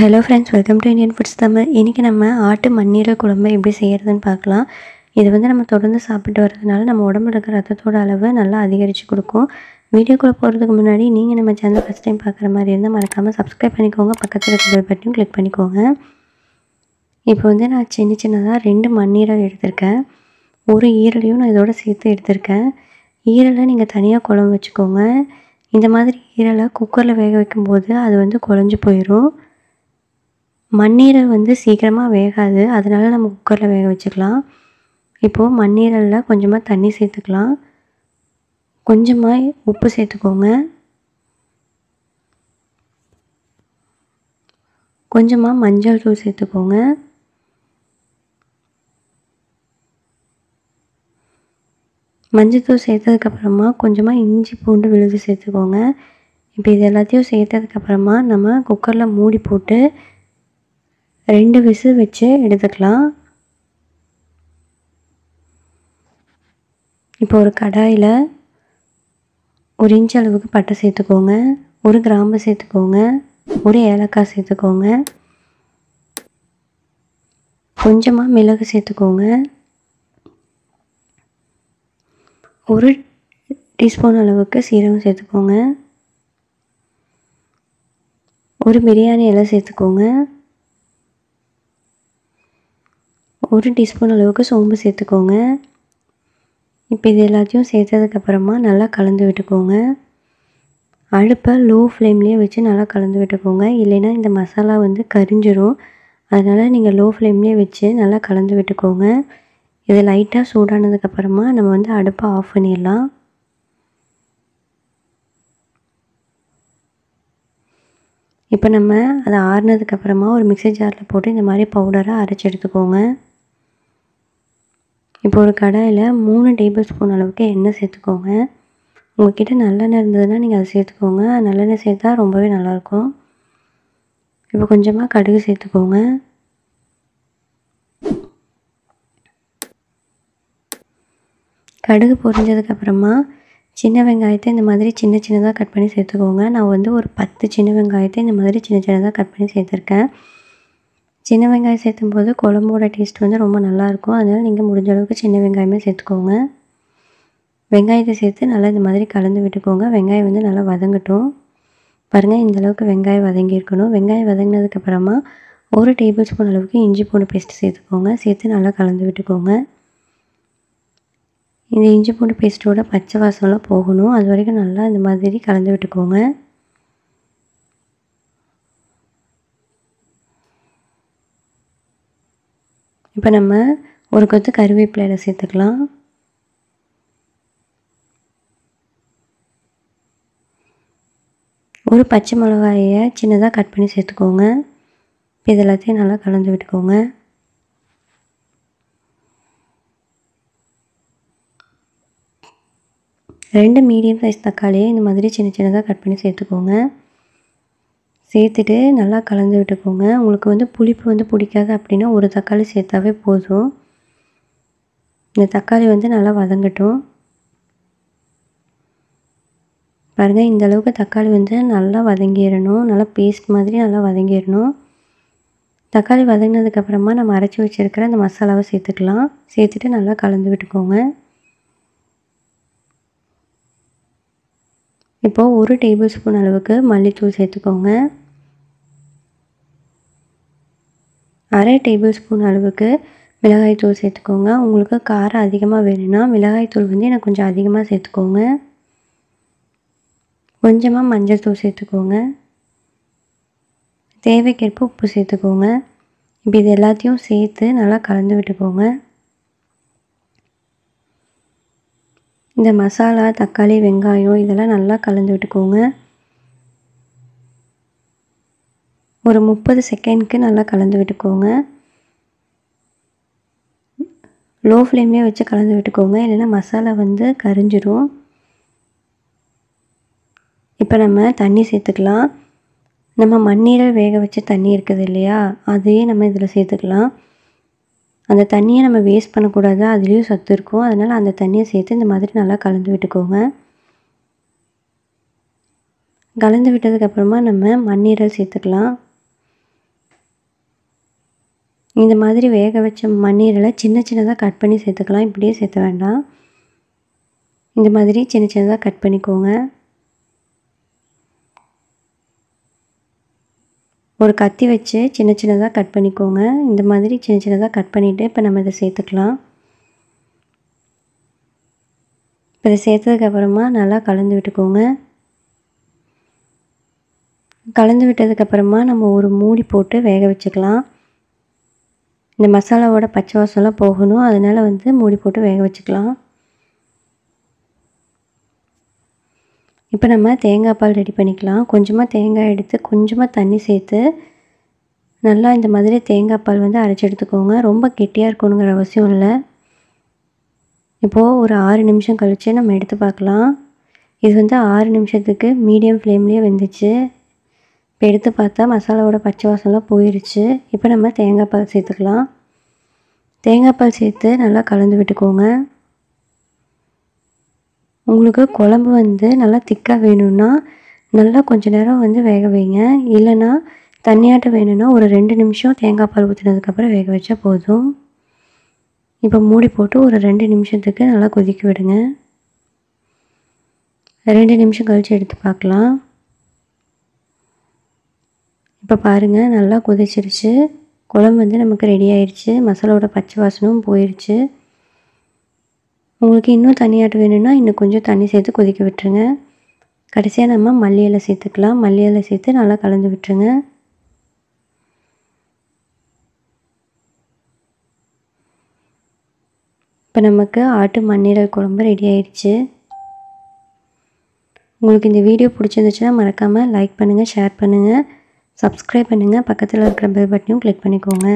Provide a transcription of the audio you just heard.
Hello friends, welcome to Indian foods Tamil. இன்றைக்கி நம்ம ஆட்டு மண்ணீரல் குழம்பு எப்படி செய்கிறதுன்னு பார்க்கலாம். இது நம்ம தொடர்ந்து சாப்பிட்டு வரதுனால நம்ம உடம்புல இருக்கிற ரத்தத்தோட அளவு நல்லா அதிகரித்து கொடுக்கும். வீடியோக்குள்ளே போகிறதுக்கு முன்னாடி நீங்கள் நம்ம சேனல் ஃபஸ்ட் டைம் பார்க்குற மாதிரி இருந்தால் மறக்காமல் சப்ஸ்கிரைப் பண்ணிக்கோங்க. பக்கத்தில் இருக்கிற பெல் பட்டனையும் கிளிக் பண்ணிக்கோங்க. இப்போ நான் சின்னதாக 2 மண்ணீரல் எடுத்திருக்கேன். ஒரு ஈரலையும் நான் இதோட சேர்த்து எடுத்திருக்கேன். ஈரலை நீங்கள் தனியாக குழம்பு வச்சுக்கோங்க. இந்த மாதிரி ஈரலை குக்கரில் வேக வைக்கும்போது அது குழஞ்சி போயிடும். மண்ணீரல் சீக்கிரமாக வேகாது, அதனால நம்ம குக்கரில் வேக வச்சுக்கலாம். இப்போது மண்ணீரலில் கொஞ்சமாக தண்ணி சேர்த்துக்கலாம். கொஞ்சமாக உப்பு சேர்த்துக்கோங்க. கொஞ்சமாக மஞ்சள் தூள் சேர்த்துக்கோங்க. மஞ்சள் சேர்த்ததுக்கப்புறமா கொஞ்சமாக இஞ்சி பூண்டு விழுது சேர்த்துக்கோங்க. இப்போ இது எல்லாத்தையும் சேர்த்ததுக்கப்புறமா நம்ம குக்கரில் மூடி போட்டு 2 விசில் வச்சு எடுத்துக்கலாம். இப்போ ஒரு கடாயில் 1 இன்ச் அளவுக்கு பட்டை சேர்த்துக்கோங்க. 1 கிராம்பு சேர்த்துக்கோங்க. 1 ஏலக்காய் சேர்த்துக்கோங்க. கொஞ்சமாக மிளகு சேர்த்துக்கோங்க. 1 டீஸ்பூன் அளவுக்கு சீரகம் சேர்த்துக்கோங்க. 1 பிரியாணி இலை சேர்த்துக்கோங்க. 1 டீஸ்பூன் அளவுக்கு சோம்பு சேர்த்துக்கோங்க. இப்போ இது எல்லாத்தையும் சேர்த்ததுக்கப்புறமா நல்லா கலந்து விட்டுக்கோங்க. அடுப்பை லோ ஃப்ளேம்லேயே வச்சு நல்லா கலந்து விட்டுக்கோங்க. இல்லைன்னா இந்த மசாலா கரிஞ்சிரும். அதனால் நீங்கள் லோ ஃப்ளேம்லேயே வச்சு நல்லா கலந்து விட்டுக்கோங்க. இது லைட்டாக சூடானதுக்கப்புறமா நம்ம அடுப்பை ஆஃப் பண்ணிடலாம். இப்போ நம்ம அதை ஆறுனதுக்கப்புறமா ஒரு மிக்ஸி ஜாரில் போட்டு இந்த மாதிரி பவுடரை அரைச்சி எடுத்துக்கோங்க. இப்போ ஒரு கடாயில் 3 டேபிள் ஸ்பூன் அளவுக்கு எண்ணெய் சேர்த்துக்கோங்க. உங்கள்கிட்ட நல்லெண்ணெய் இருந்ததுன்னா நீங்கள் அதை சேர்த்துக்கோங்க. நல்லெண்ணெய் சேர்த்தா ரொம்பவே நல்லாயிருக்கும். இப்போ கொஞ்சமாக கடுகு சேர்த்துக்கோங்க. கடுகு பொரிஞ்சதுக்கப்புறமா சின்ன வெங்காயத்தை இந்த மாதிரி சின்னதாக கட் பண்ணி சேர்த்துக்கோங்க. நான் ஒரு 10 சின்ன வெங்காயத்தை இந்த மாதிரி சின்னதாக கட் பண்ணி சேர்த்துருக்கேன். சின்ன வெங்காயம் சேர்த்தும்போது குழம்போட டேஸ்ட் ரொம்ப நல்லாயிருக்கும். அதனால் நீங்கள் முடிஞ்ச அளவுக்கு சின்ன வெங்காயமே சேர்த்துக்கோங்க. வெங்காயத்தை சேர்த்து நல்லா இந்த மாதிரி கலந்து விட்டுக்கோங்க. வெங்காயம் நல்லா வதங்கட்டும். பாருங்கள், இந்தளவுக்கு வெங்காயம் வதங்கியிருக்கணும். வெங்காயம் வதங்கினதுக்கப்புறமா 1 டேபிள் ஸ்பூன் அளவுக்கு இஞ்சி பூண்டு பேஸ்ட்டு சேர்த்துக்கோங்க. சேர்த்து நல்லா கலந்து விட்டுக்கோங்க. இந்த இஞ்சி பூண்டு பேஸ்ட்டோட பச்சை வாசம்லாம் போகணும். அது வரைக்கும் நல்லா இந்த மாதிரி கலந்து விட்டுக்கோங்க. இப்போ நம்ம ஒரு கொத்து கருவேப்பிலையில் சேர்த்துக்கலாம். ஒரு பச்சை மிளகாயை சின்னதாக கட் பண்ணி சேர்த்துக்கோங்க. இது எல்லாத்தையும் நல்லா கலந்து விட்டுக்கோங்க. ரெண்டு மீடியம் சைஸ் தக்காளியை இந்த மாதிரி சின்னதாக கட் பண்ணி சேர்த்துக்கோங்க. சேர்த்துட்டு நல்லா கலந்து விட்டுக்கோங்க. உங்களுக்கு புளிப்பு பிடிக்காது அப்படின்னா ஒரு தக்காளி சேர்த்தாவே போதும். இந்த தக்காளி நல்லா வதங்கட்டும். பாருங்கள், இந்த அளவுக்கு தக்காளி நல்லா வதங்கிடணும். நல்லா பேஸ்ட் மாதிரி நல்லா வதங்கிடணும். தக்காளி வதங்கினதுக்கப்புறமா நம்ம அரைச்சி வச்சுருக்கிற அந்த மசாலாவை சேர்த்துக்கலாம். சேர்த்துட்டு நல்லா கலந்து விட்டுக்கோங்க. இப்போது 1 டேபிள் ஸ்பூன் அளவுக்கு மல்லித்தூள் சேர்த்துக்கோங்க. 1/2 டேபிள் ஸ்பூன் அளவுக்கு மிளகாய்த்தூள் சேர்த்துக்கோங்க. உங்களுக்கு காரம் அதிகமாக வேணும்னா மிளகாய்த்தூள் எனக்கு கொஞ்சம் அதிகமாக சேர்த்துக்கோங்க. கொஞ்சமாக மஞ்சள் தூள் சேர்த்துக்கோங்க. தேவைக்கேற்ப உப்பு சேர்த்துக்கோங்க. இப்போ இது எல்லாத்தையும் சேர்த்து நல்லா கலந்து விட்டுக்கோங்க. இந்த மசாலா, தக்காளி, வெங்காயம் இதெல்லாம் நல்லா கலந்து விட்டுக்கோங்க. ஒரு 30 செகண்டுக்கு நல்லா கலந்து விட்டுக்கோங்க. லோ ஃப்ளேம்லேயே வச்சு கலந்து விட்டுக்கோங்க, இல்லைன்னா மசாலா கரிஞ்சிடும். இப்போ நம்ம தண்ணி சேர்த்துக்கலாம். நம்ம மண்ணீரல் வேக வச்ச தண்ணி இருக்குது இல்லையா, அதையே நம்ம இதில் சேர்த்துக்கலாம். அந்த தண்ணியை நம்ம வேஸ்ட் பண்ணக்கூடாது, அதுலேயும் சத்து இருக்கும். அதனால் அந்த தண்ணியை சேர்த்து இந்த மாதிரி நல்லா கலந்து விட்டுக்கோங்க. கலந்து விட்டதுக்கப்புறமா நம்ம மண்ணீரல் சேர்த்துக்கலாம். இந்த மாதிரி வேக வச்ச மண்ணீரலை சின்ன சின்னதாக கட் பண்ணி சேர்த்துக்கலாம். இப்படியே சேர்த்த வேண்டாம். இந்த மாதிரி சின்ன சின்னதாக கட் பண்ணிக்கோங்க. ஒரு கத்தி வச்சு சின்ன சின்னதாக கட் பண்ணிக்கோங்க. இந்த மாதிரி சின்ன சின்னதாக கட் பண்ணிவிட்டு இப்போ நம்ம இதை சேர்த்துக்கலாம். இப்போ இதை சேர்த்ததுக்கப்புறமா நல்லா கலந்து விட்டுக்கோங்க. கலந்து விட்டதுக்கப்புறமா நம்ம ஒரு மூடி போட்டு வேக வச்சுக்கலாம். இந்த மசாலாவோட பச்சை வாசம்லாம் போகணும். அதனால் மூடி போட்டு வேக வச்சுக்கலாம். இப்போ நம்ம தேங்காய் பால் ரெடி பண்ணிக்கலாம். கொஞ்சமாக தேங்காய் எடுத்து கொஞ்சமாக தண்ணி சேர்த்து நல்லா இந்த மாதிரி தேங்காய் பால் அரைச்சி எடுத்துக்கோங்க. ரொம்ப கெட்டியாக இருக்கணுங்கிற அவசியம் இல்லை. இப்போது ஒரு 6 நிமிஷம் கழித்து நம்ம எடுத்து பார்க்கலாம். இது 6 நிமிஷத்துக்கு மீடியம் ஃப்ளேம்லேயே வெந்துச்சு. இப்போ எடுத்து பார்த்தா மசாலாவோட பச்சை வாசம்லாம் போயிடுச்சு. இப்போ நம்ம தேங்காய் பால் சேர்த்துக்கலாம். தேங்காய் பால் சேர்த்து நல்லா கலந்து விட்டுக்கோங்க. உங்களுக்கு குழம்பு நல்லா திக்காக வேணும்னா நல்லா கொஞ்சம் நேரம் வேக வைங்க. இல்லைன்னா தண்ணியாட்டம் வேணும்னா ஒரு 2 நிமிஷம் தேங்காய் பால் ஊற்றினதுக்கப்புறம் வேக வச்சா போதும். இப்போ மூடி போட்டு ஒரு 2 நிமிஷத்துக்கு நல்லா கொதிக்க விடுங்க. 2 நிமிஷம் கழித்து எடுத்து பார்க்கலாம். இப்போ பாருங்கள் நல்லா கொதிச்சிருச்சு. குழம்பு நமக்கு ரெடி ஆயிடுச்சு. மசாலாவோட பச்சை வாசனும் போயிடுச்சு. உங்களுக்கு இன்னும் தண்ணியாட்டம் வேணும்னா இன்னும் கொஞ்சம் தண்ணி சேர்த்து கொதிக்க விட்டுருங்க. கடைசியாக நம்ம மல்லி இலை சேர்த்துக்கலாம். மல்லி இலை சேர்த்து நல்லா கலந்து விட்டுருங்க. இப்போ நமக்கு ஆட்டு மண்ணீரல் குழம்பு ரெடி ஆயிடுச்சு. உங்களுக்கு இந்த வீடியோ பிடிச்சிருந்துச்சுன்னா மறக்காமல் லைக் பண்ணுங்கள், ஷேர் பண்ணுங்கள், சப்ஸ்கிரைப் பண்ணுங்கள். பக்கத்தில் இருக்கிற பெல் பட்டனையும் கிளிக் பண்ணிக்கோங்க.